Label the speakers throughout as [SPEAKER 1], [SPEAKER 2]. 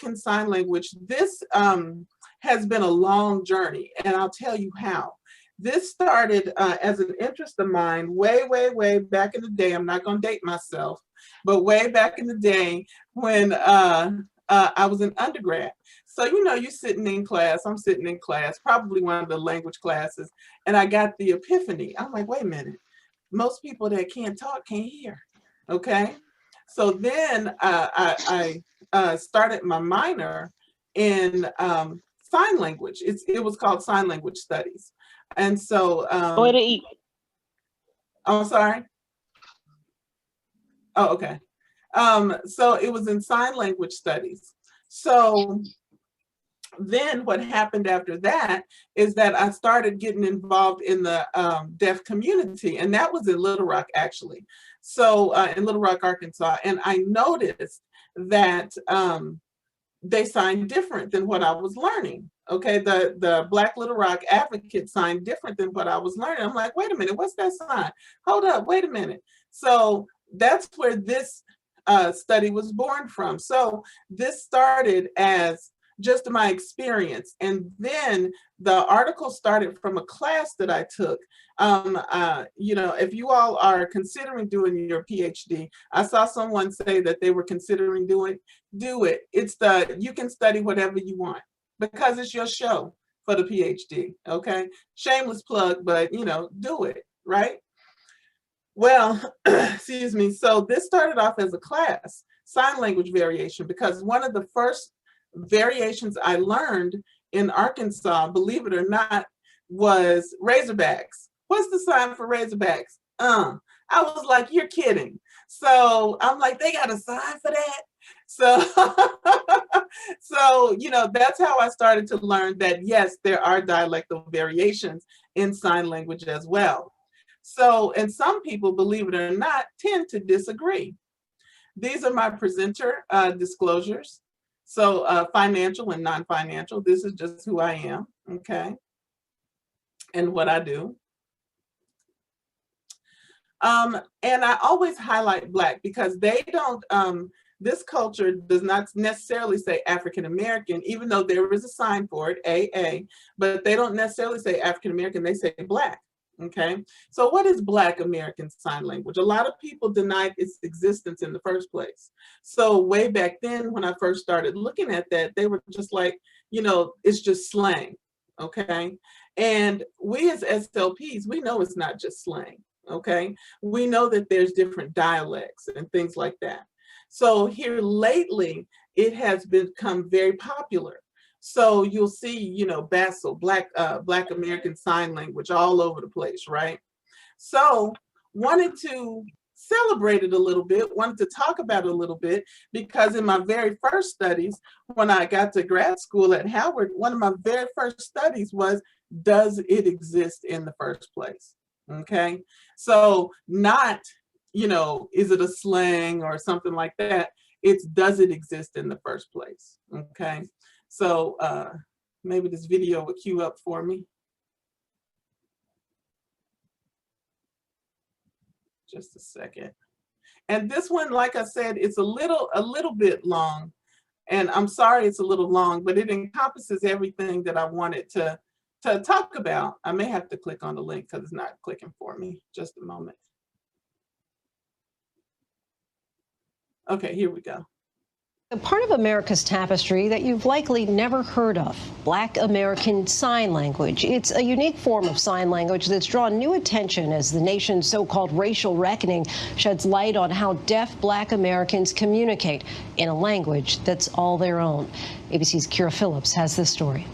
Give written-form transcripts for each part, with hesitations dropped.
[SPEAKER 1] American Sign Language, this has been a long journey, and I'll tell you how. This started as an interest of mine way back in the day. I'm not going to date myself, but way back in the day when I was an undergrad. So, you know, you're sitting in class, I'm sitting in class, probably one of the language classes, and I got the epiphany. I'm like, wait a minute, most people that can't talk can't hear, okay? So then I started my minor in sign language. It was called Sign Language Studies. And so,
[SPEAKER 2] Way to eat.
[SPEAKER 1] I'm sorry. Oh, okay. So it was in Sign Language Studies. So then what happened after that is that I started getting involved in the deaf community, and that was in Little Rock, actually. So in Little Rock, Arkansas, and I noticed that they signed different than what I was learning. Okay, the Black Little Rock Advocate signed different than what I was learning. I'm like, wait a minute, what's that sign? Hold up, wait a minute. So that's where this study was born from. So this started as just my experience. And then the article started from a class that I took. You know, if you all are considering doing your PhD, I saw someone say that they were considering do it. It's you can study whatever you want because it's your show for the PhD, okay? Shameless plug, but you know, do it, right? Well, excuse me. So this started off as a class, sign language variation, because one of the first variations I learned in Arkansas, believe it or not, was Razorbacks. What's the sign for Razorbacks? I was like, you're kidding. So I'm like, they got a sign for that? So, you know, that's how I started to learn that, yes, there are dialectal variations in sign language as well. So, and some people, believe it or not, tend to disagree. These are my presenter disclosures. So financial and non-financial, this is just who I am, okay? And what I do. And I always highlight Black because they don't, this culture does not necessarily say African-American, even though there is a sign for it, AA, but they don't necessarily say African-American, they say Black. Okay, so what is Black American Sign Language? A lot of people denied its existence in the first place. So way back then, when I first started looking at that, they were just like, you know, it's just slang, okay? And we as SLPs, we know it's not just slang, okay? We know that there's different dialects and things like that. So here lately, it has become very popular. So you'll see, you know, BASL, Black American Sign Language, all over the place, right? So wanted to celebrate it a little bit, wanted to talk about it a little bit, because in my very first studies, when I got to grad school at Howard, one of my very first studies was, does it exist in the first place? Okay, so not, you know, is it a slang or something like that? It's, does it exist in the first place? Okay. So maybe this video will queue up for me. Just a second. And this one, like I said, it's a little bit long. And I'm sorry it's a little long, but it encompasses everything that I wanted to talk about. I may have to click on the link because it's not clicking for me. Just a moment. Okay, here we go.
[SPEAKER 3] A part of America's tapestry that you've likely never heard of, Black American Sign Language. It's a unique form of sign language that's drawn new attention as the nation's so-called racial reckoning sheds light on how deaf Black Americans communicate in a language that's all their own. ABC's Kira Phillips has this story.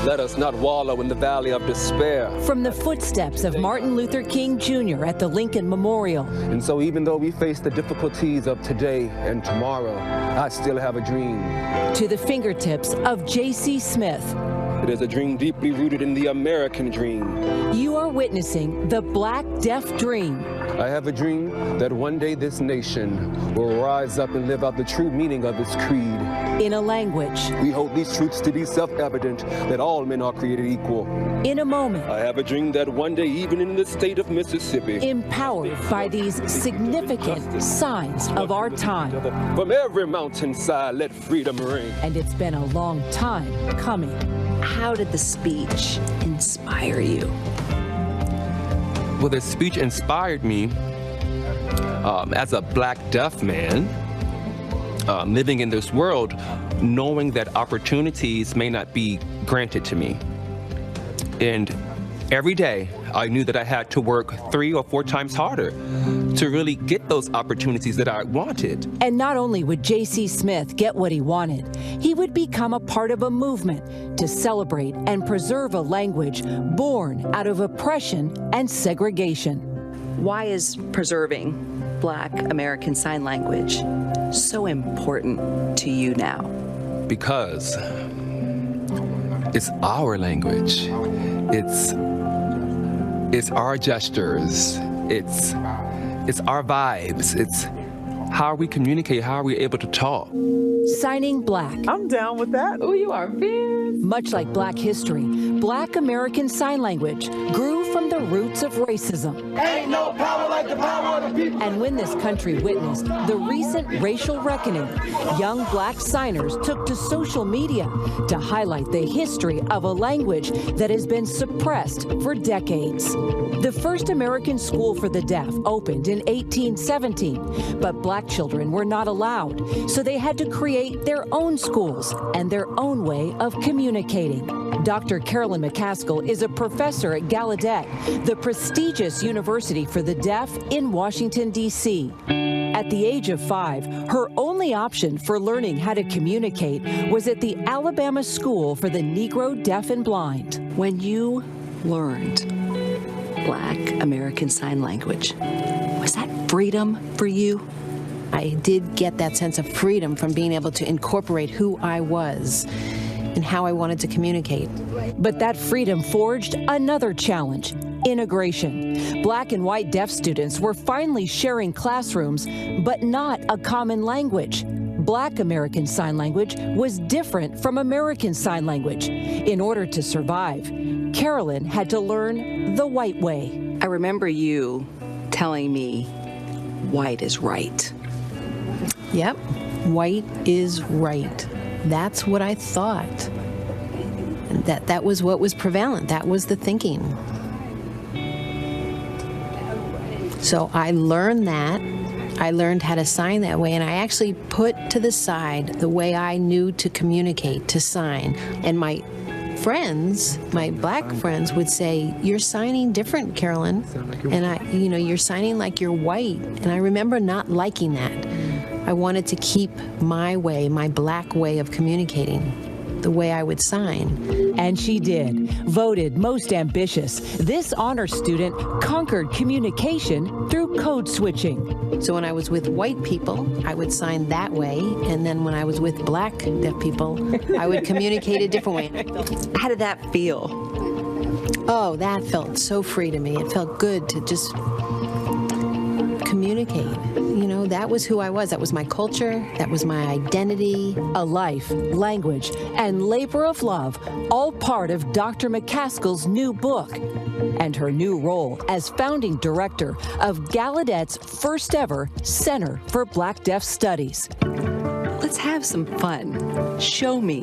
[SPEAKER 4] Let us not wallow in the valley of despair.
[SPEAKER 5] From the footsteps of Martin Luther King Jr. at the Lincoln Memorial.
[SPEAKER 4] And so even though we face the difficulties of today and tomorrow, I still have a dream.
[SPEAKER 5] To the fingertips of J.C. Smith.
[SPEAKER 4] It is a dream deeply rooted in the American dream.
[SPEAKER 5] You are witnessing the Black Deaf Dream.
[SPEAKER 4] I have a dream that one day this nation will rise up and live out the true meaning of its creed.
[SPEAKER 5] In a language.
[SPEAKER 4] We hold these truths to be self-evident, that all men are created equal.
[SPEAKER 5] In a moment.
[SPEAKER 4] I have a dream that one day, even in the state of Mississippi,
[SPEAKER 5] empowered by these significant signs of our time.
[SPEAKER 4] From every mountainside, let freedom ring.
[SPEAKER 5] And it's been a long time coming.
[SPEAKER 2] How did the speech inspire you?
[SPEAKER 6] Well, the speech inspired me as a Black deaf man, living in this world, knowing that opportunities may not be granted to me. And every day, I knew that I had to work 3 or 4 times harder to really get those opportunities that I wanted.
[SPEAKER 5] And not only would J.C. Smith get what he wanted, he would become a part of a movement to celebrate and preserve a language born out of oppression and segregation.
[SPEAKER 2] Why is preserving Black American Sign Language so important to you now?
[SPEAKER 6] Because it's our language. It's our gestures. It's our vibes. It's how we communicate, how are we able to talk.
[SPEAKER 5] Signing Black.
[SPEAKER 7] I'm down with that. Oh, you are fierce.
[SPEAKER 5] Much like Black history, Black American Sign Language grew from the roots of racism.
[SPEAKER 8] Ain't no power like the power of the people.
[SPEAKER 5] And when this country witnessed the recent racial reckoning, young Black signers took to social media to highlight the history of a language that has been suppressed for decades. The first American school for the deaf opened in 1817, but Black children were not allowed, so they had to create their own schools and their own way of communicating. Dr. Carolyn McCaskill is a professor at Gallaudet, the prestigious university for the deaf in Washington, D.C. At the age of 5, her only option for learning how to communicate was at the Alabama School for the Negro Deaf and Blind.
[SPEAKER 2] When you learned Black American Sign Language, was that freedom for you?
[SPEAKER 3] I did get that sense of freedom from being able to incorporate who I was and how I wanted to communicate.
[SPEAKER 5] But that freedom forged another challenge: integration. Black and white deaf students were finally sharing classrooms, but not a common language. Black American Sign Language was different from American Sign Language. In order to survive, Carolyn had to learn the white way.
[SPEAKER 2] I remember you telling me white is right.
[SPEAKER 3] Yep, white is right. That's what I thought. That was what was prevalent. That was the thinking. So I learned that. I learned how to sign that way, and I actually put to the side the way I knew to communicate, to sign. And my friends, my Black friends, would say, "You're signing different, Carolyn." And you're signing like you're white. And I remember not liking that. I wanted to keep my way, my Black way of communicating, the way I would sign.
[SPEAKER 5] And she did. Voted most ambitious, this honor student conquered communication through code switching.
[SPEAKER 3] So when I was with white people, I would sign that way. And then when I was with Black deaf people, I would communicate a different way.
[SPEAKER 2] How did that feel?
[SPEAKER 3] Oh, that felt so free to me. It felt good to just communicate. That was who I was. That was my culture. That was my identity.
[SPEAKER 5] A life, language, and labor of love, all part of Dr. McCaskill's new book and her new role as founding director of Gallaudet's first ever Center for Black Deaf Studies.
[SPEAKER 2] Let's have some fun. Show me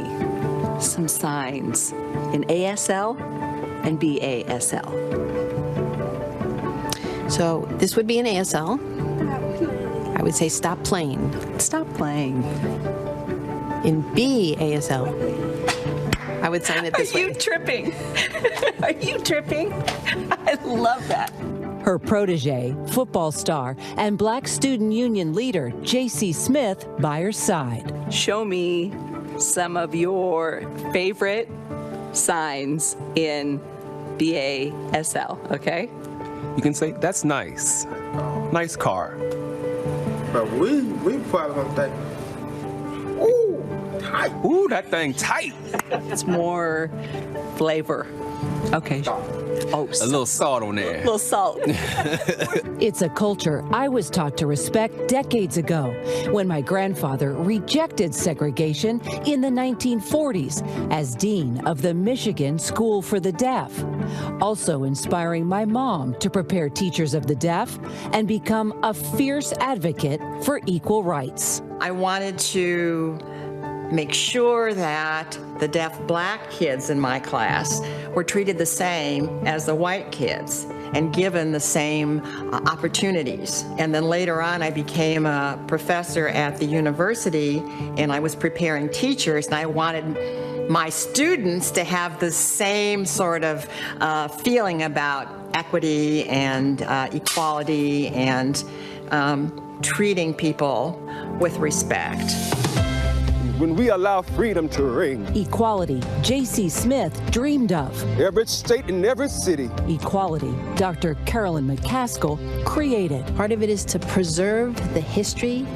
[SPEAKER 2] some signs in ASL and BASL.
[SPEAKER 3] So this would be an ASL. I would say stop playing.
[SPEAKER 2] Stop playing.
[SPEAKER 3] In BASL, I would sign it this way.
[SPEAKER 2] Are you tripping? Are you tripping? I love that.
[SPEAKER 5] Her protege, football star, and Black Student Union leader, J.C. Smith, by her side.
[SPEAKER 2] Show me some of your favorite signs in BASL, okay?
[SPEAKER 6] You can say, "That's nice. Nice car."
[SPEAKER 8] But we probably gonna think, ooh, tight.
[SPEAKER 6] tight. Ooh, that thing tight.
[SPEAKER 2] It's more flavor. Okay. Oh,
[SPEAKER 6] A little salt on there.
[SPEAKER 2] A little salt.
[SPEAKER 5] It's a culture I was taught to respect decades ago when my grandfather rejected segregation in the 1940s as dean of the Michigan School for the Deaf, also inspiring my mom to prepare teachers of the deaf and become a fierce advocate for equal rights.
[SPEAKER 9] I wanted to make sure that the deaf black kids in my class were treated the same as the white kids and given the same opportunities. And then later on, I became a professor at the university, and I was preparing teachers, and I wanted my students to have the same sort of feeling about equity and equality and treating people with respect.
[SPEAKER 4] When we allow freedom to ring.
[SPEAKER 5] Equality J.C. Smith dreamed of.
[SPEAKER 4] Every state and every city.
[SPEAKER 5] Equality Dr. Carolyn McCaskill created.
[SPEAKER 3] Part of it is to preserve the history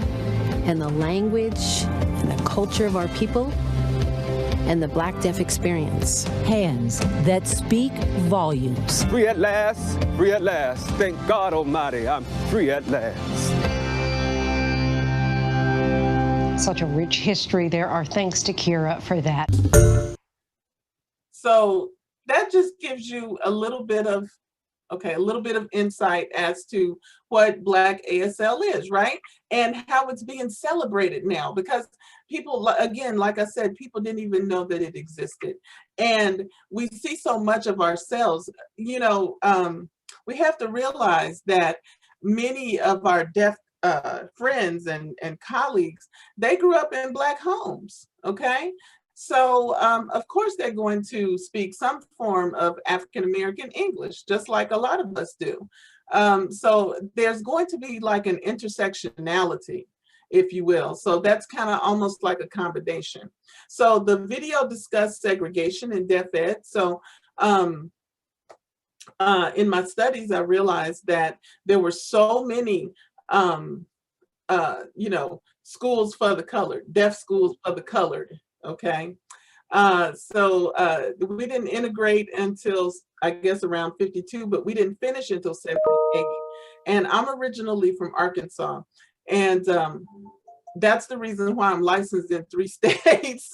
[SPEAKER 3] and the language and the culture of our people and the Black deaf experience.
[SPEAKER 5] Hands that speak volumes.
[SPEAKER 4] Free at last, free at last. Thank God Almighty, I'm free at last.
[SPEAKER 3] Such a rich history there. Our thanks to Kira for that.
[SPEAKER 1] So that just gives you a little bit of insight as to what Black ASL is, right? And how it's being celebrated now, because people, again, like I said, people didn't even know that it existed. And we see so much of ourselves, you know, we have to realize that many of our deaf friends and colleagues, they grew up in Black homes, okay? So of course they're going to speak some form of African-American English, just like a lot of us do. So there's going to be like an intersectionality, if you will. So that's kind of almost like a combination. So the video discussed segregation in deaf ed. So in my studies, I realized that there were so many you know, schools for the colored, deaf schools for the colored, okay? So we didn't integrate until, I guess, around 52, but we didn't finish until 78. And I'm originally from Arkansas. And that's the reason why I'm licensed in 3 states.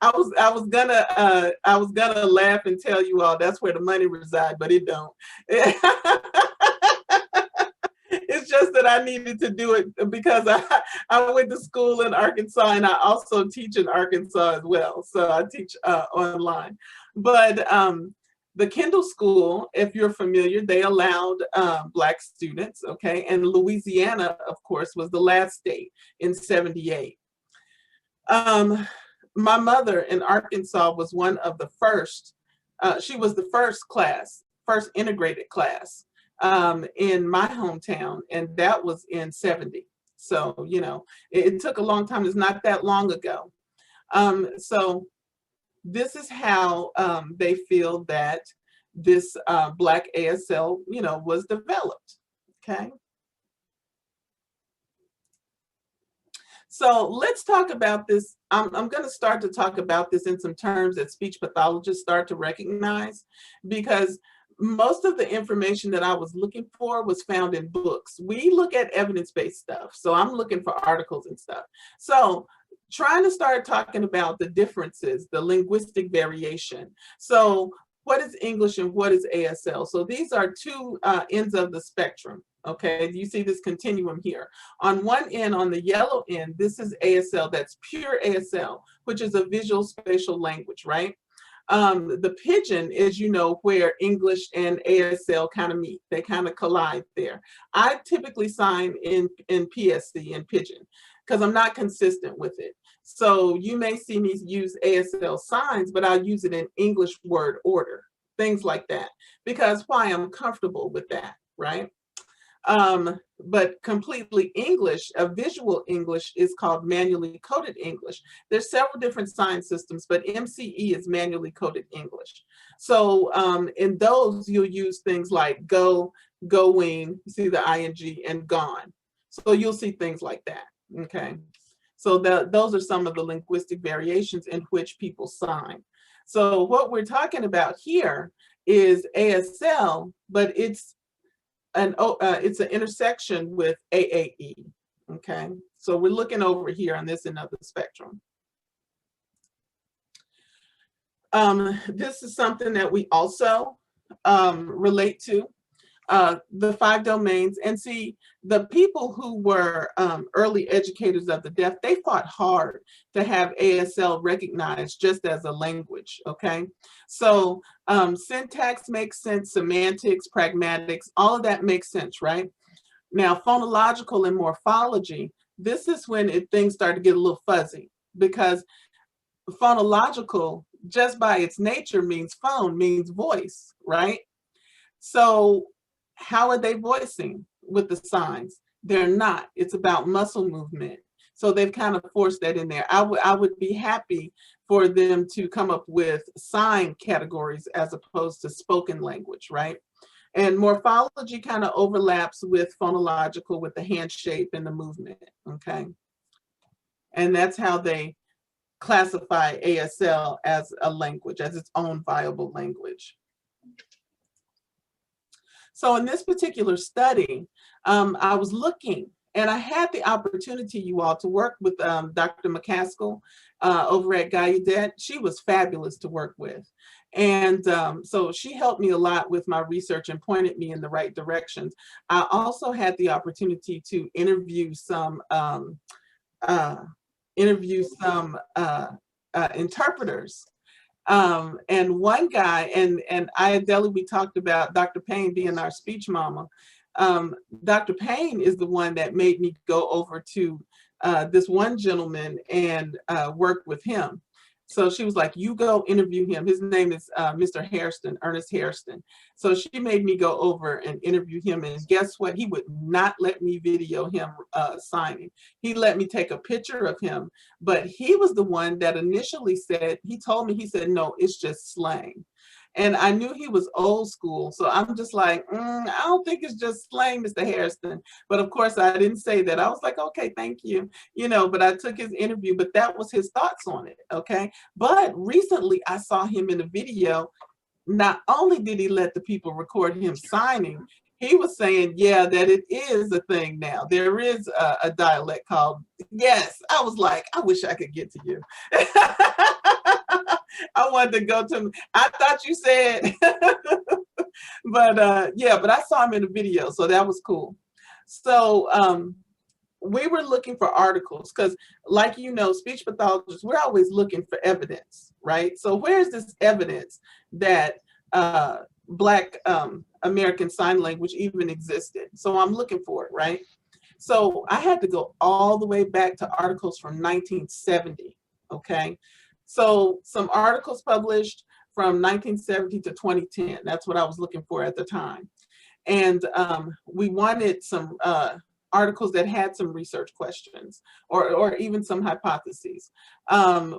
[SPEAKER 1] I was gonna laugh and tell you all that's where the money resides, but it don't. It's just that I needed to do it because I went to school in Arkansas, and I also teach in Arkansas as well. So I teach online. But the Kendall School, if you're familiar, they allowed Black students, okay? And Louisiana, of course, was the last state in 78. My mother in Arkansas was one of the first, she was the first integrated class in my hometown, and that was in 70. So, you know, it took a long time. It's not that long ago. So this is how they feel that this Black ASL, you know, was developed, okay? So let's talk about this. I'm going to start to talk about this in some terms that speech pathologists start to recognize, because most of the information that I was looking for was found in books. We look at evidence-based stuff, so I'm looking for articles and stuff. So trying to start talking about the differences, the linguistic variation. So what is English and what is ASL? So these are two ends of the spectrum, okay? You see this continuum here. On one end, on the yellow end, this is ASL, that's pure ASL, which is a visual spatial language, right? The pidgin is, you know, where English and ASL kind of meet. They kind of collide there. I typically sign in PSD in pidgin because I'm not consistent with it. So you may see me use ASL signs, but I'll use it in English word order, things like that, because why? I'm comfortable with that, right? But completely English, a visual English, is called manually coded English. There's several different sign systems, but MCE is manually coded English. So in those, you'll use things like go, going, you see the ing, and gone. So you'll see things like that, okay? So those are some of the linguistic variations in which people sign. So what we're talking about here is ASL, but it's an intersection with AAE. Okay, so we're looking over here on this end of the spectrum. This is something that we also relate to, the 5 domains. And see, the people who were early educators of the deaf, they fought hard to have ASL recognized just as a language, okay? So syntax makes sense, semantics, pragmatics, all of that makes sense, right? Now, phonological and morphology, this is when things start to get a little fuzzy, because phonological, just by its nature, means phone, means voice, right? So how are they voicing with the signs? They're not. It's about muscle movement. So they've kind of forced that in there. I would be happy for them to come up with sign categories as opposed to spoken language, right? And morphology kind of overlaps with phonological, with the hand shape and the movement, okay? And that's how they classify ASL as a language, as its own viable language. So in this particular study, I was looking, and I had the opportunity, you all, to work with Dr. McCaskill over at Gallaudet. She was fabulous to work with. And so she helped me a lot with my research and pointed me in the right directions. I also had the opportunity to interview some interpreters. And one guy, and Adele, we talked about Dr. Payne being our speech mama. Dr. Payne is the one that made me go over to this one gentleman and work with him. So she was like, you go interview him. His name is Mr. Hairston, Ernest Hairston. So she made me go over and interview him. And guess what? He would not let me video him signing. He let me take a picture of him. But he was the one that initially said, he told me, he said, no, it's just slang. And I knew he was old school. So I'm just like, I don't think it's just slang, Mr. Hairston. But of course, I didn't say that. I was like, okay, thank you. You know, but I took his interview, but that was his thoughts on it, okay? But recently, I saw him in a video. Not only did he let the people record him signing, he was saying, yeah, that it is a thing now. There is a dialect called, yes. I was like, I wish I could get to you. I wanted to go to, I thought you said, but yeah, but I saw him in the video, so that was cool. So we were looking for articles because, like, you know, speech pathologists, we're always looking for evidence, right? So where's this evidence that Black American Sign Language even existed? So I'm looking for it, right? So I had to go all the way back to articles from 1970, okay? So some articles published from 1970 to 2010. That's what I was looking for at the time. And we wanted some articles that had some research questions or even some hypotheses.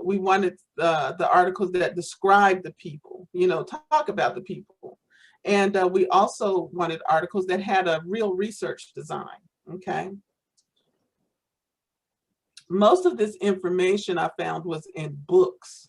[SPEAKER 1] We wanted the articles that describe the people, you know, talk about the people. And we also wanted articles that had a real research design, okay? Most of this information I found was in books.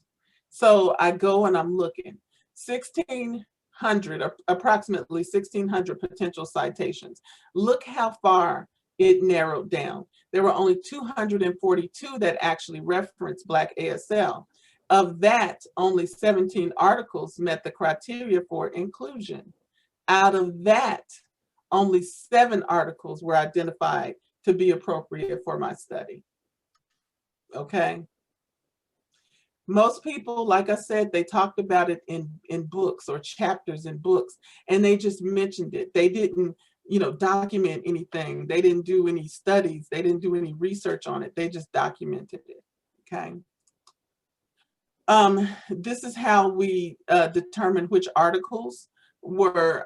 [SPEAKER 1] So I go and I'm looking, 1,600, approximately 1,600 potential citations. Look how far it narrowed down. There were only 242 that actually referenced Black ASL. Of that, only 17 articles met the criteria for inclusion. Out of that, only 7 articles were identified to be appropriate for my study. Okay. Most people, like I said, they talked about it in books or chapters in books, and they just mentioned it. They didn't, you know, document anything. They didn't do any studies. They didn't do any research on it. They just documented it. Okay. This is how we determine which articles were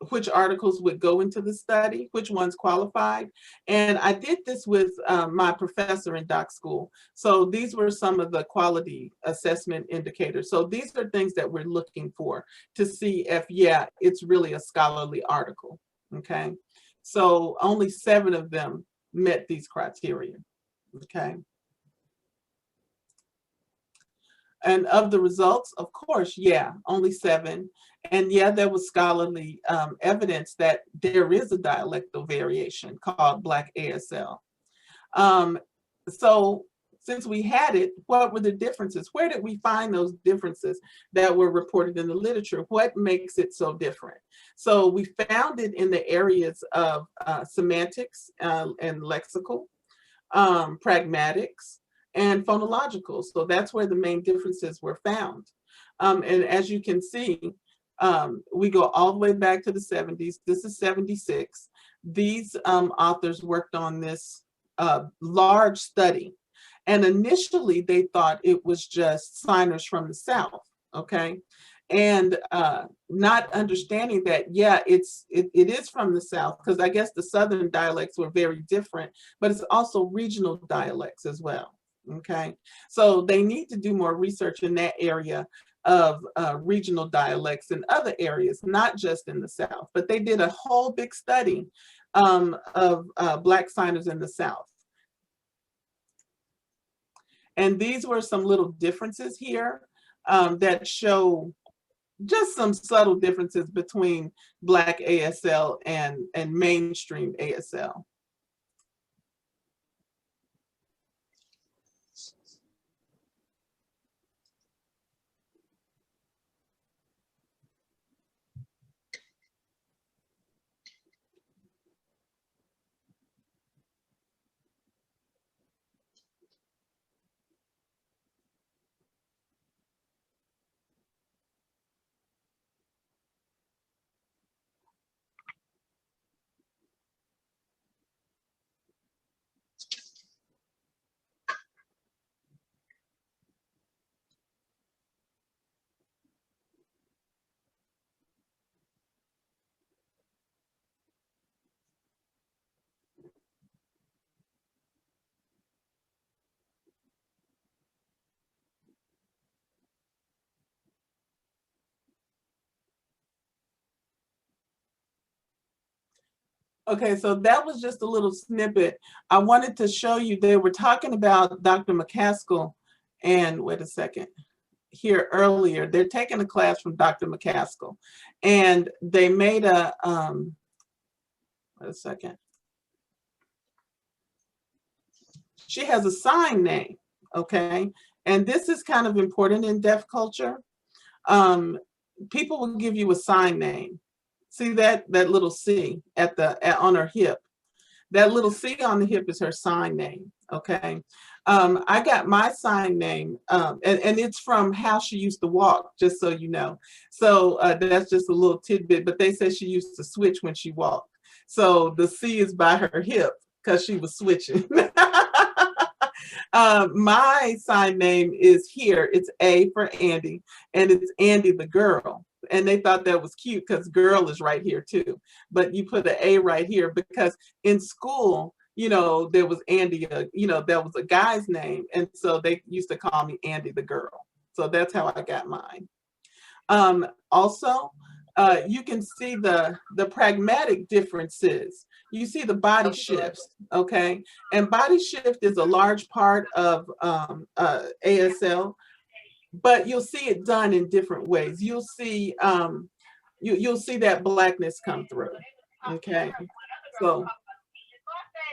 [SPEAKER 1] which articles would go into the study, which ones qualified. And I did this with my professor in doc school. So these were some of the quality assessment indicators. So these are things that we're looking for to see if, yeah, it's really a scholarly article, okay? So only 7 of them met these criteria, okay? And of the results, of course, yeah, only 7. And yeah, there was scholarly evidence that there is a dialectal variation called Black ASL. So since we had it, what were the differences? Where did we find those differences that were reported in the literature? What makes it so different? So we found it in the areas of semantics and lexical, pragmatics, and phonological. So that's where the main differences were found. And as you can see, we go all the way back to the 70s. This is 76. These authors worked on this large study. And initially they thought it was just signers from the South, okay? And not understanding that, yeah, it is from the South, because I guess the Southern dialects were very different, but it's also regional dialects as well, okay? So they need to do more research in that area of regional dialects in other areas, not just in the South, but they did a whole big study of Black signers in the South. And these were some little differences here that show just some subtle differences between Black ASL and mainstream ASL. Okay, so that was just a little snippet. I wanted to show you, they were talking about Dr. McCaskill, and wait a second, here earlier, they're taking a class from Dr. McCaskill, and they made a, wait a second. She has a sign name, okay? And this is kind of important in deaf culture. People will give you a sign name. See that little C on her hip. That little C on the hip is her sign name, okay? I got my sign name, and it's from how she used to walk, just so you know. So that's just a little tidbit, but they said she used to switch when she walked. So the C is by her hip because she was switching. My sign name is here. It's A for Andi, and it's Andi the girl. And they thought that was cute because girl is right here too. But you put an A right here because in school, you know, there was Andi, you know, that was a guy's name. And so they used to call me Andi the girl. So that's how I got mine. Also, you can see the pragmatic differences. You see the body shifts, okay? And body shift is a large part of ASL. But you'll see it done in different ways. You'll see you'll see that Blackness come through. Okay, so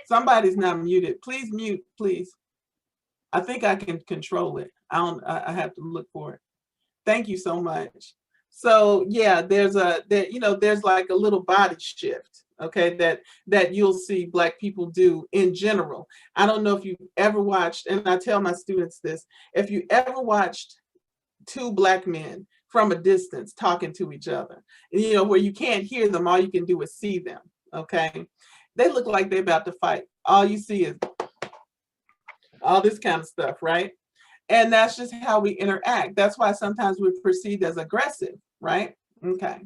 [SPEAKER 1] somebody's not muted. Please mute, please. I think I can control it. I have to look for it. Thank you so much. So yeah, there's like a little body shift, okay, that you'll see Black people do in general. I don't know if you've ever watched, and I tell my students this, if you ever watched 2 Black men from a distance talking to each other, you know, where you can't hear them, all you can do is see them, okay? They look like they're about to fight. All you see is all this kind of stuff, right? And that's just how we interact. That's why sometimes we're perceived as aggressive, right? Okay.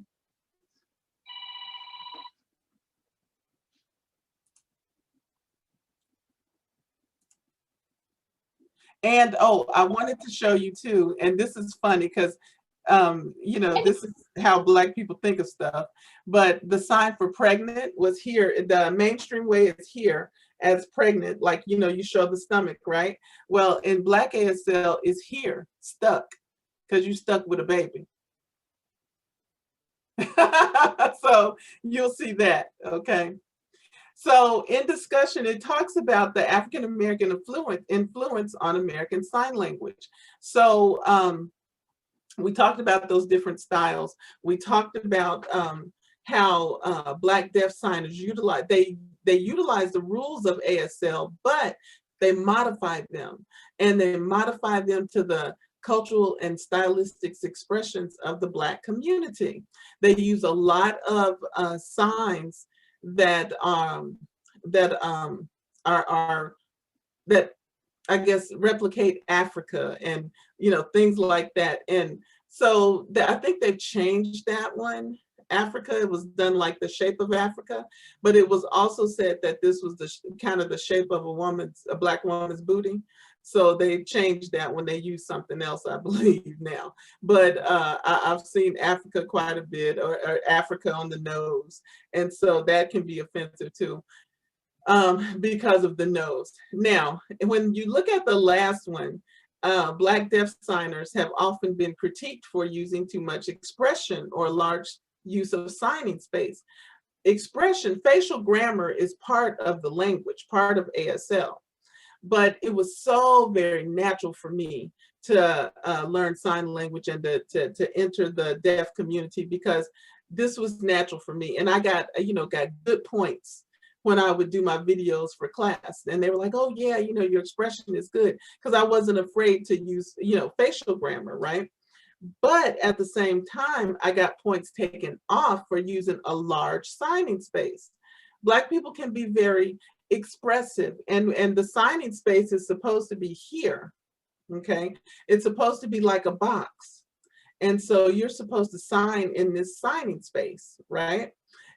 [SPEAKER 1] And oh, I wanted to show you too, and this is funny because you know, this is how Black people think of stuff, but the sign for pregnant was here. The mainstream way is here, as pregnant, like, you know, you show the stomach, right? Well, in Black ASL is here, stuck, because you stuck with a baby. So you'll see that, okay? So in discussion, it talks about the African American influence on American Sign Language. So we talked about those different styles. We talked about how Black deaf signers utilize, they utilize the rules of ASL, but they modified them, and they modified them to the cultural and stylistic expressions of the Black community. They use a lot of signs that that I guess replicate Africa, and you know, things like that. And so I think they've changed that one. Africa, it was done like the shape of Africa, but it was also said that this was the kind of the shape of a Black woman's booty. So they changed that when they used something else, I believe now. But I've seen Africa quite a bit, or Africa on the nose. And so that can be offensive too, because of the nose. Now, when you look at the last one, Black deaf signers have often been critiqued for using too much expression or large use of signing space. Expression, facial grammar is part of the language, part of ASL. But it was so very natural for me to learn sign language and to enter the deaf community, because this was natural for me. And I got good points when I would do my videos for class. And they were like, oh yeah, you know, your expression is good. Because I wasn't afraid to use, you know, facial grammar, right? But at the same time, I got points taken off for using a large signing space. Black people can be very expressive, and the signing space is supposed to be here, okay? It's supposed to be like a box. And so you're supposed to sign in this signing space, right?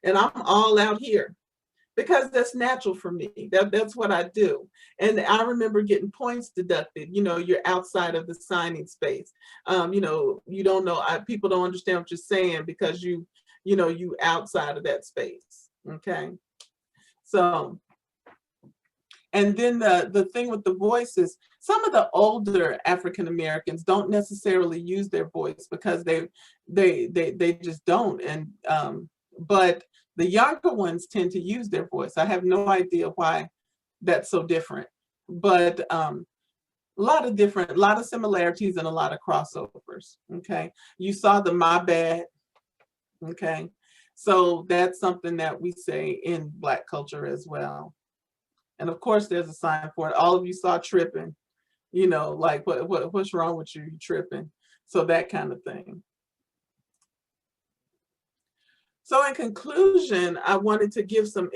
[SPEAKER 1] And I'm all out here because that's natural for me. That's what I do. And I remember getting points deducted. You know, you're outside of the signing space. You know, you don't know, people don't understand what you're saying because you outside of that space, okay? So, and then the thing with the voice is, some of the older African Americans don't necessarily use their voice because they just don't. And but the younger ones tend to use their voice. I have no idea why that's so different, but a lot of similarities and a lot of crossovers. Okay, you saw the "my bad." Okay, so that's something that we say in Black culture as well. And of course, there's a sign for it. All of you saw tripping, you know, like what's wrong with you? You tripping? So that kind of thing. So in conclusion, I wanted to give some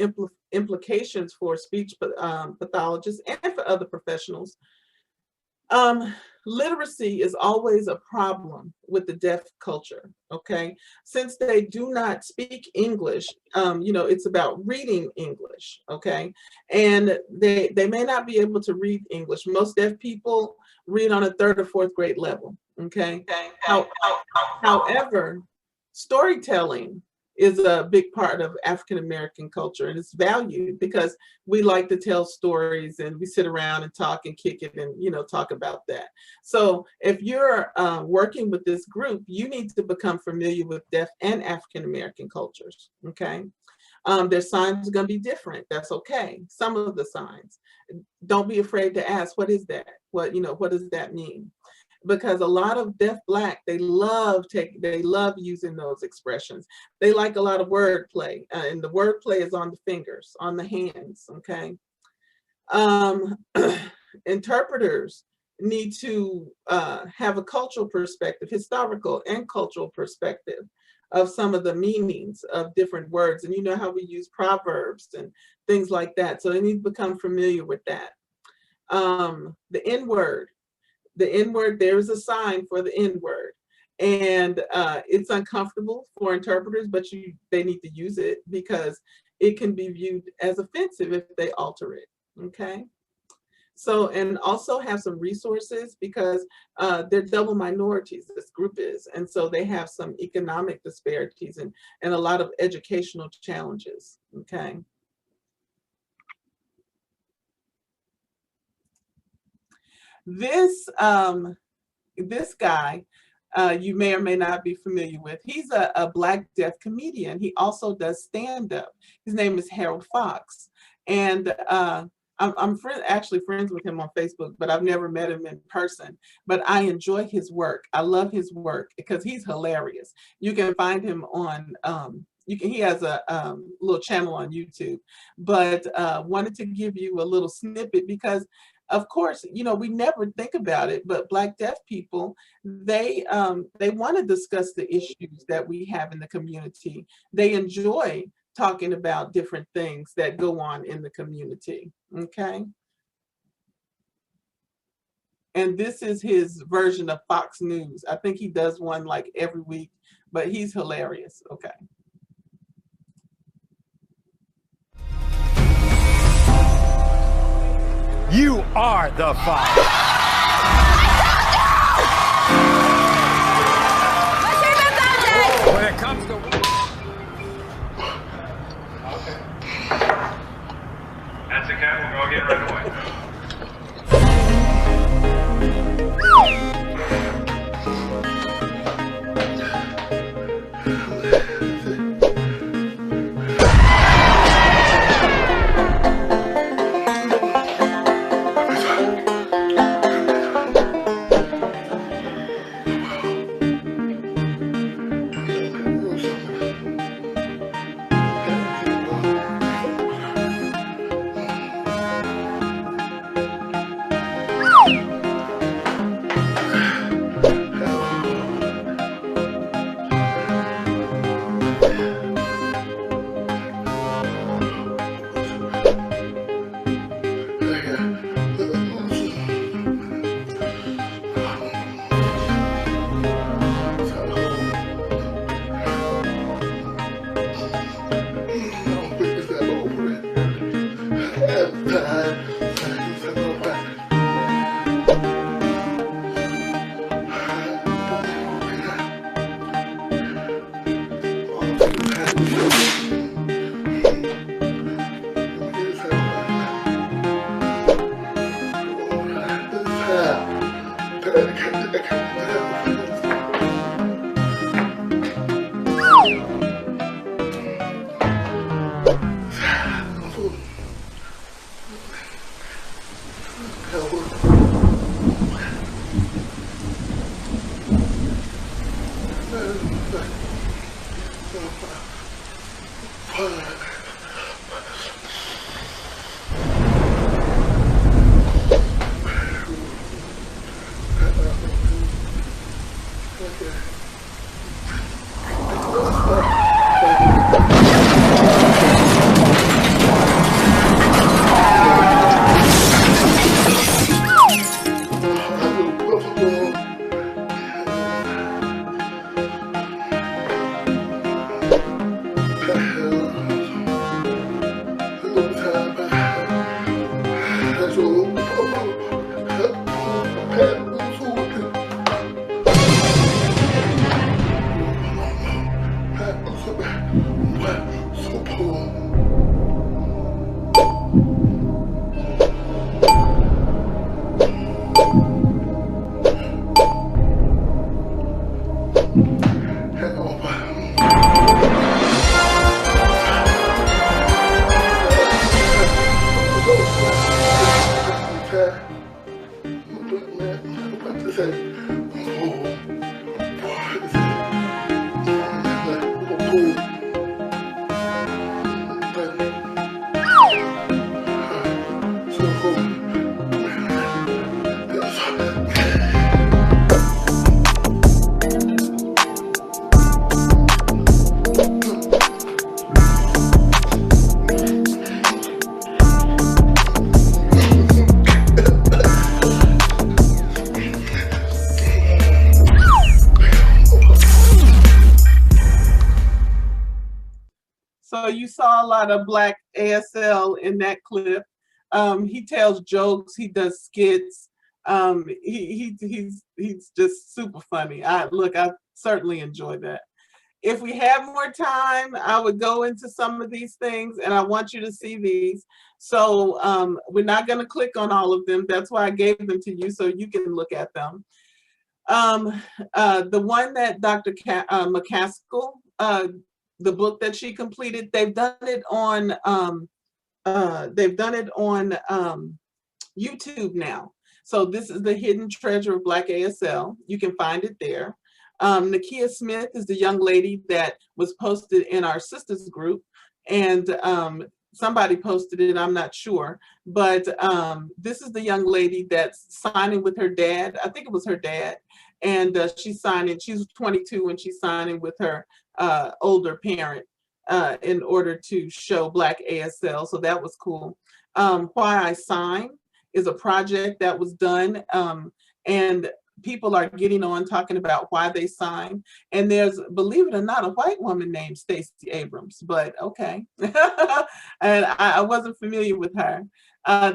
[SPEAKER 1] implications for speech pathologists and for other professionals. Literacy is always a problem with the deaf culture, okay? Since they do not speak English, you know, it's about reading English, okay? And they may not be able to read English. Most deaf people read on a 3rd or 4th grade level, okay? However, storytelling is a big part of African American culture, and it's valued because we like to tell stories and we sit around and talk and kick it and, you know, talk about that. So if you're working with this group, you need to become familiar with deaf and African American cultures, okay? Their signs are gonna be different, that's okay. Some of the signs, don't be afraid to ask, what is that? What does that mean? Because a lot of deaf Black, they love using those expressions. They like a lot of wordplay, and the wordplay is on the fingers, on the hands, okay? Interpreters need to have a cultural perspective, historical and cultural perspective of some of the meanings of different words. And you know how we use proverbs and things like that. So they need to become familiar with that. The N-word. The N-word, there's a sign for the N-word. And it's uncomfortable for interpreters, but they need to use it because it can be viewed as offensive if they alter it, okay? So, and also have some resources because they're double minorities, this group is. And so they have some economic disparities and a lot of educational challenges, okay? This this guy, you may or may not be familiar with. He's a Black deaf comedian. He also does stand-up. His name is Harold Fox. And I'm actually friends with him on Facebook, but I've never met him in person. But I enjoy his work. I love his work because he's hilarious. You can find him on, he has a little channel on YouTube. But wanted to give you a little snippet because, of course, you know, we never think about it, but Black deaf people, they want to discuss the issues that we have in the community. They enjoy talking about different things that go on in the community, okay? And this is his version of Fox News. I think he does one like every week, but he's hilarious, okay?
[SPEAKER 8] You are the Fox. When it comes to...
[SPEAKER 10] That's a cat. We'll go get it right away.
[SPEAKER 1] So you saw a lot of Black ASL in that clip. He tells jokes, he does skits. He's just super funny. I certainly enjoy that. if we have more time, I would go into some of these things, and I want you to see these. So we're not going to click on all of them. That's why I gave them to you, so you can look at them. The one that Dr. McCaskill, the book that she completed, they've done it on YouTube now. So this is The Hidden Treasure of Black ASL. You can find it there. Nakia Smith is the young lady that was posted in our sisters group, and somebody posted it, I'm not sure, but this is the young lady that's signing with her dad. I think it was her dad, and she's signing, she's 22, and she's signing with her older parent in order to show Black ASL, so that was cool. Why I Sign is a project that was done, and people are getting on talking about why they sign. And there's, believe it or not, a white woman named Stacey Abrams, but okay. And I wasn't familiar with her.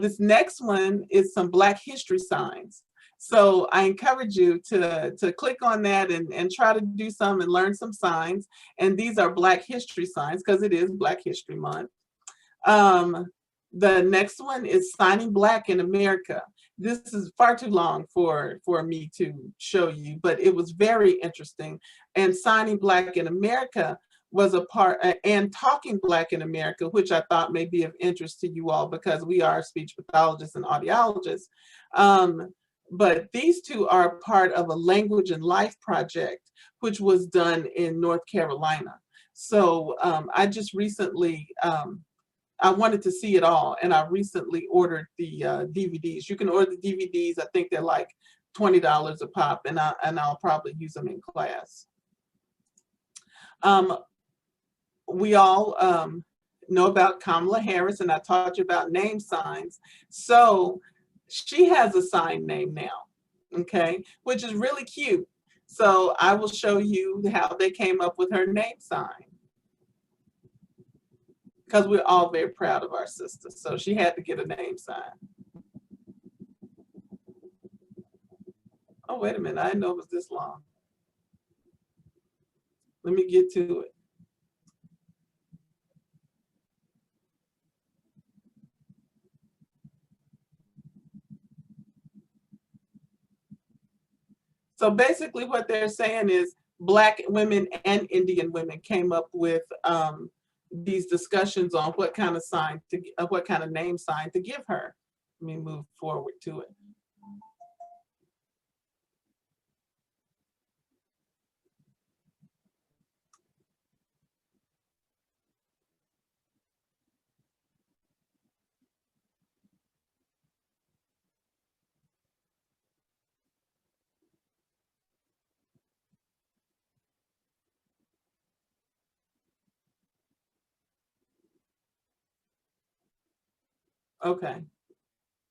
[SPEAKER 1] This next one is some Black history signs. So I encourage you to click on that and try to do some and learn some signs. And these are Black history signs because it is Black History Month. The next one is Signing Black in America. This is far too long for me to show you, but it was very interesting. And Signing Black in America was a part, and Talking Black in America, which I thought may be of interest to you all because we are speech pathologists and audiologists. But these two are part of a Language and Life project, which was done in North Carolina. So I just recently, I wanted to see it all, and I recently ordered the DVDs. You can order the DVDs. I think they're like $20 a pop, and I'll probably use them in class. We all know about Kamala Harris, and I taught you about name signs. So she has a sign name now, okay, which is really cute. So I will show you how they came up with her name sign, because we're all very proud of our sister. So she had to get a name sign. Oh, wait a minute, I didn't know it was this long. Let me get to it. So basically what they're saying is Black women and Indian women came up with these discussions on what kind of sign to, what kind of name sign to give her. Let me move forward to it. Okay,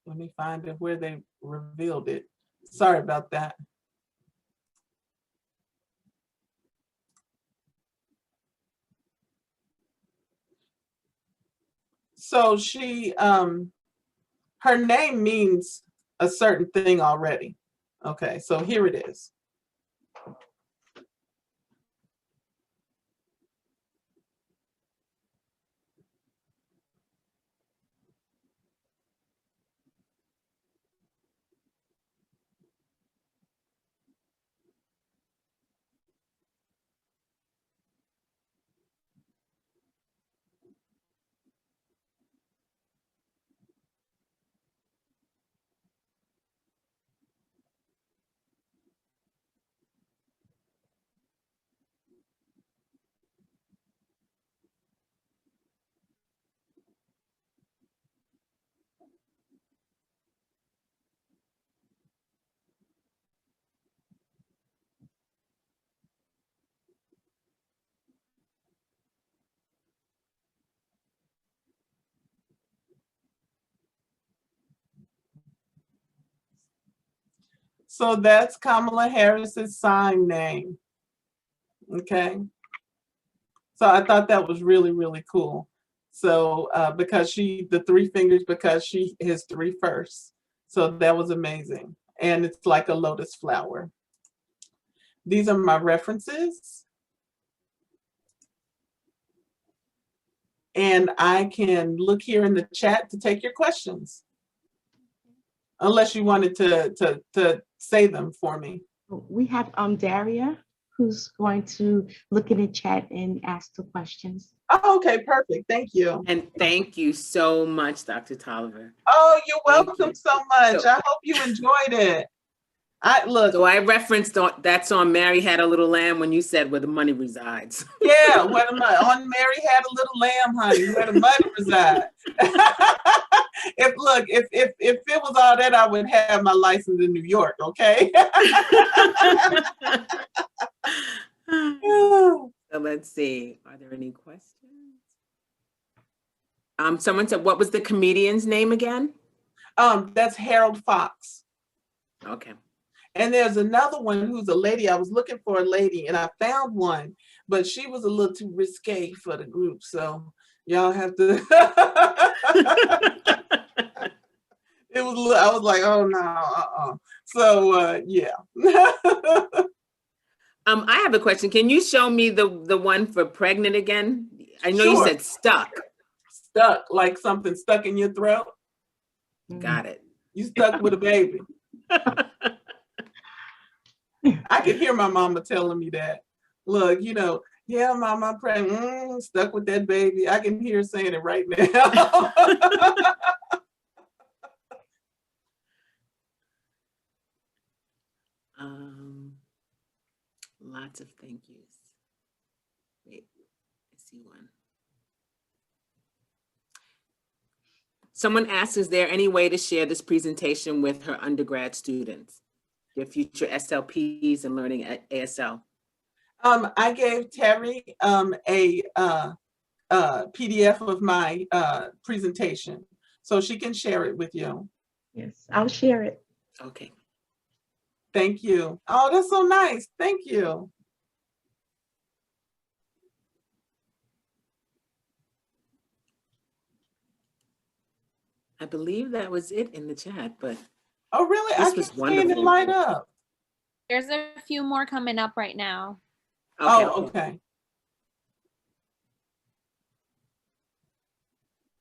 [SPEAKER 1] let me find it where they revealed it. Sorry about that. So she, her name means a certain thing already. Okay, so here it is. So that's Kamala Harris's sign name. Okay. So I thought that was really, really cool. So because she, the three fingers, because she has three firsts. So that was amazing. And it's like a lotus flower. These are my references. and I can look here in the chat to take your questions. Unless you wanted to say them for me.
[SPEAKER 11] We have Daria, who's going to look in the chat and ask the questions.
[SPEAKER 1] Oh, okay, perfect. Thank you.
[SPEAKER 12] And thank you so much, Dr. Toliver.
[SPEAKER 1] Oh, you're welcome so much. I hope you enjoyed it.
[SPEAKER 12] So I referenced that song, Mary Had a Little Lamb, when you said where the money resides.
[SPEAKER 1] Yeah, where the money, on Mary Had a Little Lamb, honey, where the money resides. If it was all that, I would have my license in New York, okay?
[SPEAKER 12] So let's see, are there any questions? Someone said, what was the comedian's name again?
[SPEAKER 1] That's Harold Fox.
[SPEAKER 12] Okay.
[SPEAKER 1] And there's another one who's a lady. I was looking for a lady and I found one, but she was a little too risque for the group. So y'all have to. It was. I was like, oh no. So yeah.
[SPEAKER 12] I have a question. Can you show me the one for pregnant again? I know you said stuck.
[SPEAKER 1] Stuck, like something stuck in your throat.
[SPEAKER 12] Got it.
[SPEAKER 1] You stuck with a baby. I could hear my mama telling me that. Look, yeah, mama, I'm pregnant, stuck with that baby. I can hear her saying it right now.
[SPEAKER 12] Lots of thank yous. Wait, I see one. Someone asked, is there any way to share this presentation with her undergrad students, their future SLPs and learning at ASL?
[SPEAKER 1] I gave Terry a PDF of my presentation, so she can share it with you.
[SPEAKER 11] Yes, I'll share it.
[SPEAKER 12] Okay.
[SPEAKER 1] Thank you. Oh, that's so nice. Thank you.
[SPEAKER 12] I believe that was it in the chat, but
[SPEAKER 1] oh, really? I keep seeing it light up.
[SPEAKER 13] There's a few more coming up right now.
[SPEAKER 12] Okay.
[SPEAKER 1] Oh, okay.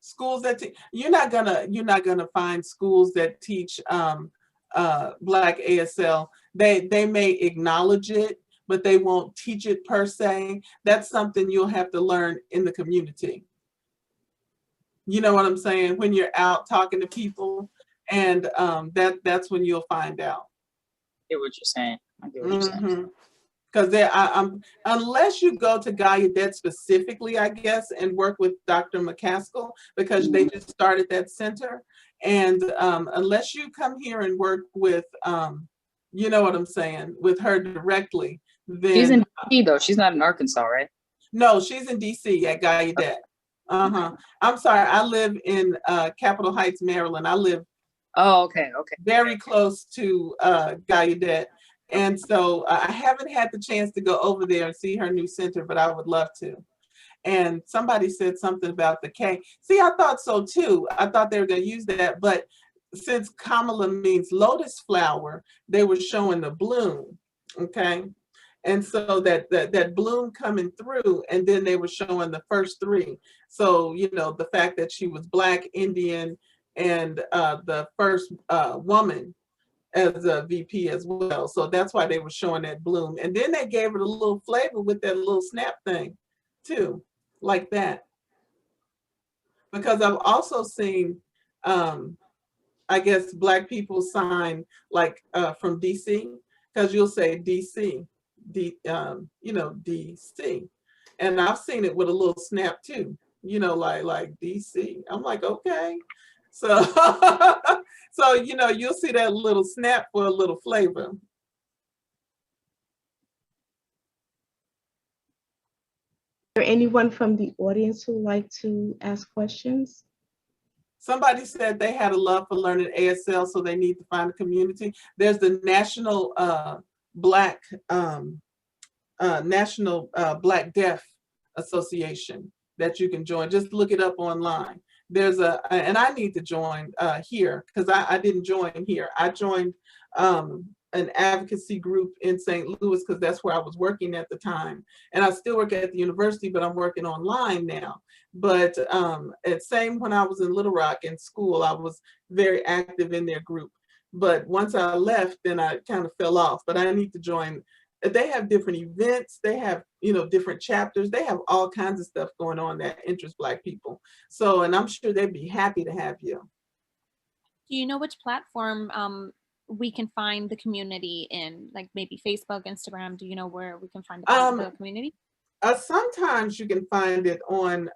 [SPEAKER 1] Schools that you're not gonna find schools that teach Black ASL. They may acknowledge it, but they won't teach it per se. That's something you'll have to learn in the community. You know what I'm saying? When you're out talking to people, and that's when you'll find out.
[SPEAKER 14] I get what you're saying. I get what you're saying.
[SPEAKER 1] Because unless you go to Gallaudet specifically, I guess, and work with Dr. McCaskill, because they just started that center. And unless you come here and work with, you know what I'm saying, with her directly, then
[SPEAKER 14] she's in DC though. She's not in Arkansas, right?
[SPEAKER 1] No, she's in DC at Gallaudet. I'm sorry, I live in Capitol Heights, Maryland. I live very close to Gallaudet. And so I haven't had the chance to go over there and see her new center, but I would love to. And somebody said something about the K. See, I thought so too. I thought they were going to use that, but since Kamala means lotus flower, they were showing the bloom, okay? And so that bloom coming through, and then they were showing the first three. So, the fact that she was Black, Indian, and the first woman as a VP as well. So that's why they were showing that bloom. And then they gave it a little flavor with that little snap thing too, like that. Because I've also seen, I guess, Black people sign like from DC, because you'll say DC, DC. And I've seen it with a little snap too, like DC. I'm like, okay. So, so you'll see that little snap for a little flavor.
[SPEAKER 11] Is there anyone from the audience who would like to ask questions?
[SPEAKER 1] Somebody said they had a love for learning ASL, so they need to find a community. There's the National Black Deaf Association that you can join. Just look it up online. There's and I need to join here, because I didn't join here. I joined an advocacy group in St. Louis because that's where I was working at the time. And I still work at the university, but I'm working online now. But same when I was in Little Rock in school, I was very active in their group. But once I left, then I kind of fell off. But I need to join. They have different events. They have, you know, different chapters. They have all kinds of stuff going on that interests Black people. So, and I'm sure they'd be happy to have you.
[SPEAKER 13] Do you know which platform we can find the community in? Like maybe Facebook, Instagram? Do you know where we can find the community?
[SPEAKER 1] Sometimes you can find it on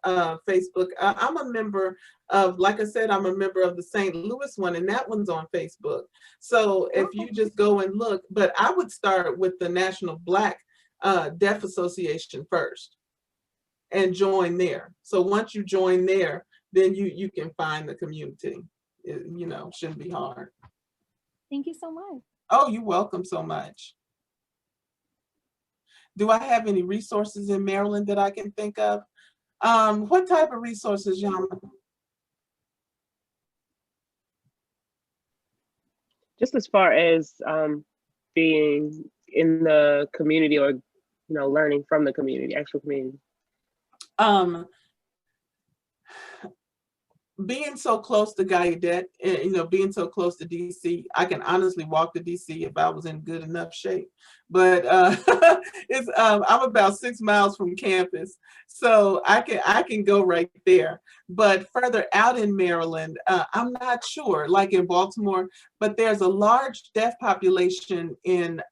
[SPEAKER 1] Facebook. I'm a member of, like I said, I'm a member of the St. Louis one, and that one's on Facebook. So if you just go and look, but I would start with the National Black Deaf Association first and join there. So once you join there, then you can find the community. You know, shouldn't be hard.
[SPEAKER 13] Thank you so much.
[SPEAKER 1] Oh, you're welcome so much. Do I have any resources in Maryland that I can think of? What type of resources, Yama?
[SPEAKER 15] Just as far as being in the community, or, you know, learning from the community, actual community.
[SPEAKER 1] Being so close to Gallaudet, you know, being so close to DC, I can honestly walk to DC if I was in good enough shape. But it's I'm about 6 miles from campus, so I can go right there. But further out in Maryland, I'm not sure, like in Baltimore, but there's a large deaf population in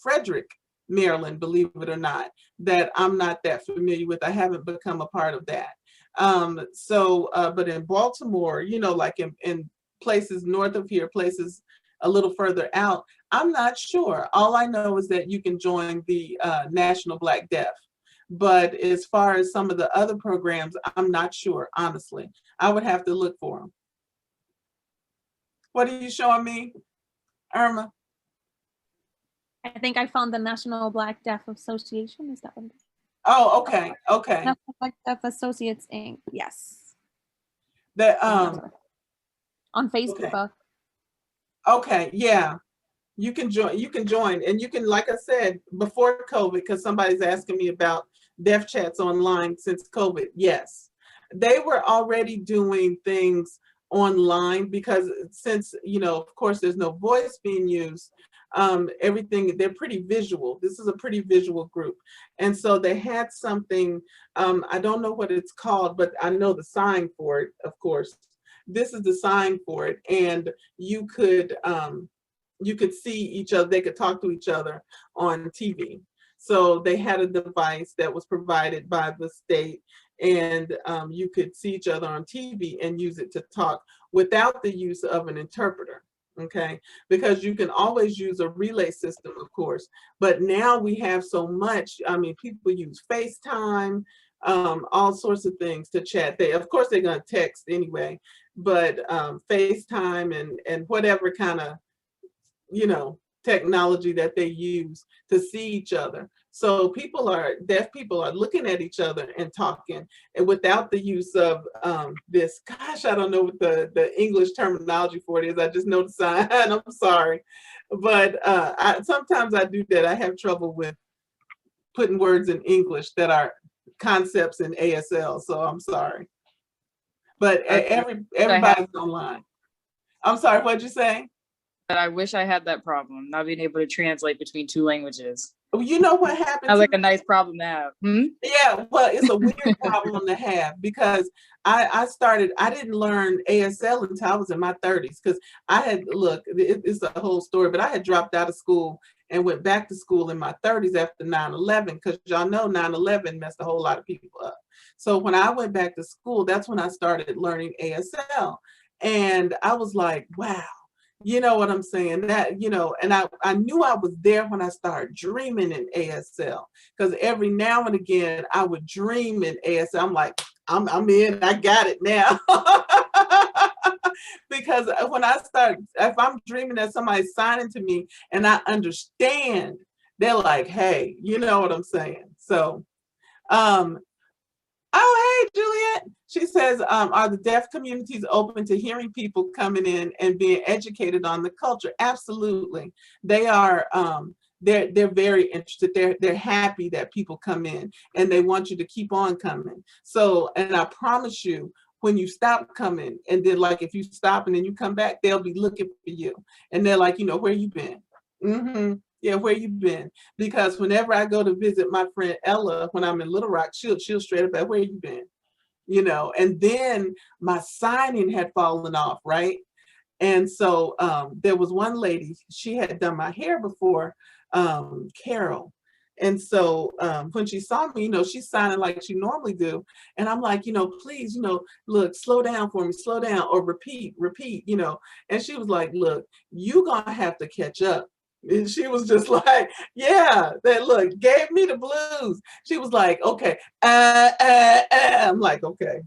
[SPEAKER 1] Frederick, Maryland, believe it or not, that I'm not that familiar with. I haven't become a part of that. But in Baltimore, you know, like in places north of here, places a little further out, I'm not sure. All I know is that you can join the National Black Deaf. But as far as some of the other programs, I'm not sure, honestly. I would have to look for them. What are you showing me, Irma?
[SPEAKER 13] I think I found the National Black Deaf Association. Is that what it is?
[SPEAKER 1] Oh, okay, okay.
[SPEAKER 13] National Black Deaf Associates Inc. Yes.
[SPEAKER 1] That
[SPEAKER 13] on Facebook.
[SPEAKER 1] Okay, yeah. You can join, and you can, like I said, before COVID, because somebody's asking me about deaf chats online since COVID. Yes, they were already doing things online because since, you know, of course, there's no voice being used. Everything, they're pretty visual. This is a pretty visual group. And so they had something, I don't know what it's called, but I know the sign for it, of course. This is the sign for it. And you could see each other, they could talk to each other on TV. So they had a device that was provided by the state, and you could see each other on TV and use it to talk without the use of an interpreter. Okay, because you can always use a relay system, of course, but now we have so much. I mean, people use FaceTime, all sorts of things to chat. Of course, they're going to text anyway, but FaceTime and whatever kind of, you know, technology that they use to see each other. So deaf people are looking at each other and talking, and without the use of this, gosh, I don't know what the English terminology for it is. I just know the sign. I'm sorry. But sometimes I do that. I have trouble with putting words in English that are concepts in ASL, so I'm sorry. But everybody's online. I'm sorry, what'd you say?
[SPEAKER 14] I wish I had that problem, not being able to translate between two languages.
[SPEAKER 1] You know what happened?
[SPEAKER 14] Sounds like a nice problem to have.
[SPEAKER 1] Yeah, well, it's a weird problem to have because I didn't learn ASL until I was in my 30s because I had, look, it's a whole story, but I had dropped out of school and went back to school in my 30s after 9/11 because y'all know 9/11 messed a whole lot of people up. So when I went back to school, that's when I started learning ASL. And I was like, wow. You know what I'm saying? That, you know, and I knew I was there when I started dreaming in ASL, because every now and again I would dream in ASL. I'm like, I'm in, I got it now. Because when I start, if I'm dreaming that somebody's signing to me and I understand, they're like, hey, you know what I'm saying? So, oh, hey, Juliet? She says, are the deaf communities open to hearing people coming in and being educated on the culture? Absolutely. They are, they're very interested. They're happy that people come in and they want you to keep on coming. So, and I promise you, when you stop coming, and then like if you stop and then you come back, they'll be looking for you. And they're like, you know, where you been? Yeah, where you been? Because whenever I go to visit my friend Ella, when I'm in Little Rock, she'll straight up at where you been? You know, and then my signing had fallen off, right? And so there was one lady, she had done my hair before, Carol. And so when she saw me, you know, she's signing like she normally do. And I'm like, you know, please, you know, look, slow down for me, slow down, or repeat, you know. And she was like, look, you gonna have to catch up. And she was just like, yeah, that look, gave me the blues. She was like, okay, I'm like, okay.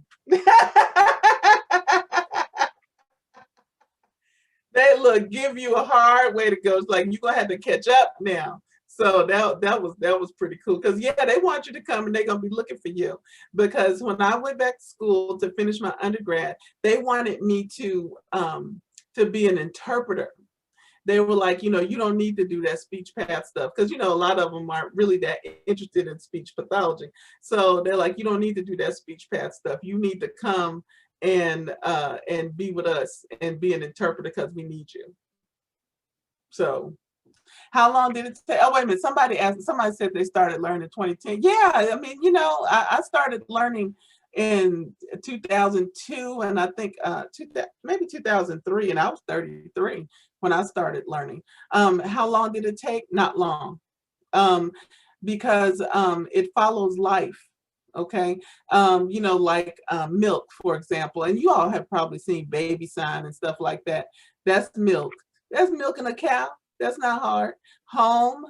[SPEAKER 1] They look, give you a hard way to go. It's like, you're gonna have to catch up now. So that was pretty cool. Because yeah, they want you to come and they're gonna be looking for you. Because when I went back to school to finish my undergrad, they wanted me to be an interpreter. They were like, you know, you don't need to do that speech path stuff, because you know a lot of them aren't really that interested in speech pathology. So they're like, you don't need to do that speech path stuff. You need to come and be with us and be an interpreter because we need you. So how long did it take? Oh, wait a minute. Somebody said they started learning in 2010. Yeah, I mean, you know, I started learning in 2002, and I think maybe 2003, and I was 33 when I started learning. How long did it take? Not long, because it follows life. Okay, you know, like milk, for example, and you all have probably seen baby sign and stuff like that. That's milk. That's milking a cow. That's not hard. Home,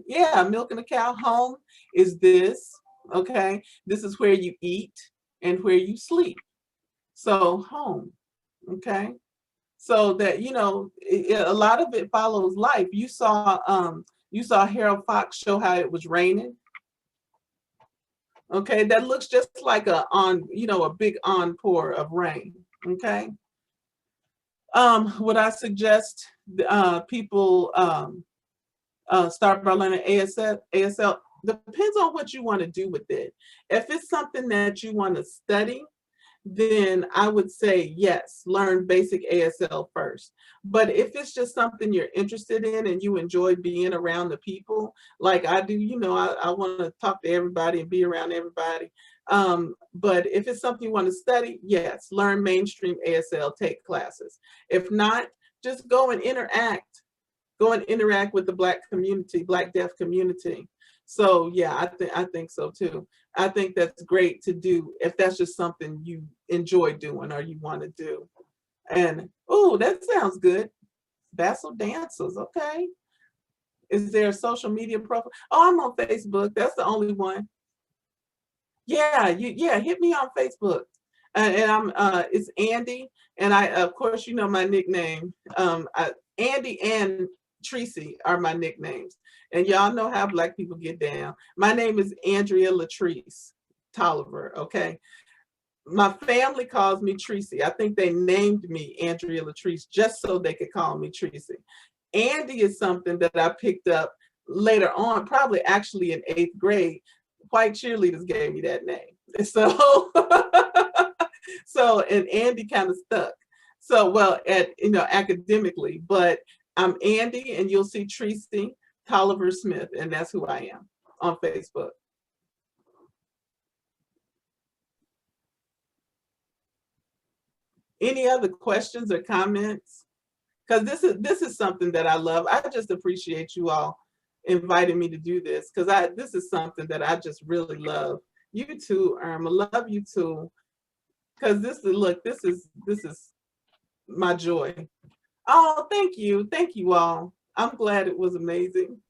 [SPEAKER 1] yeah, milking a cow. Home is this. Okay, this is where you eat and where you sleep. So home. Okay, so that, you know, a lot of it follows life. You saw Harold Fox show how it was raining. Okay, that looks just like a big onpour of rain. Okay. Would I suggest people start by learning ASL? Depends on what you want to do with it. If it's something that you want to study, then I would say yes, learn basic ASL first. But if it's just something you're interested in and you enjoy being around the people, like I do, you know, I want to talk to everybody and be around everybody. But if it's something you want to study, yes, learn mainstream ASL, take classes. If not, just go and interact. Go and interact with the Black community, Black deaf community. So yeah, I think so too. I think that's great to do if that's just something you enjoy doing or you want to do. And oh, that sounds good. BASL dancers, okay. Is there a social media profile? Oh, I'm on Facebook. That's the only one. Yeah, hit me on Facebook. And I'm it's Andi, and I of course you know my nickname. Andi and Tracy are my nicknames. And y'all know how Black people get down. My name is Andrea Latrice Toliver, okay? My family calls me Tracy. I think they named me Andrea Latrice just so they could call me Tracy. Andi is something that I picked up later on, probably actually in 8th grade. White cheerleaders gave me that name. So, and Andi kind of stuck. So, well, academically, but I'm Andi, and you'll see Tracy Toliver-Smith, and that's who I am on Facebook. Any other questions or comments? Because this is something that I love. I just appreciate you all inviting me to do this, because this is something that I just really love. You too, Irma, love you too. Because this is my joy. Oh, thank you all. I'm glad it was amazing.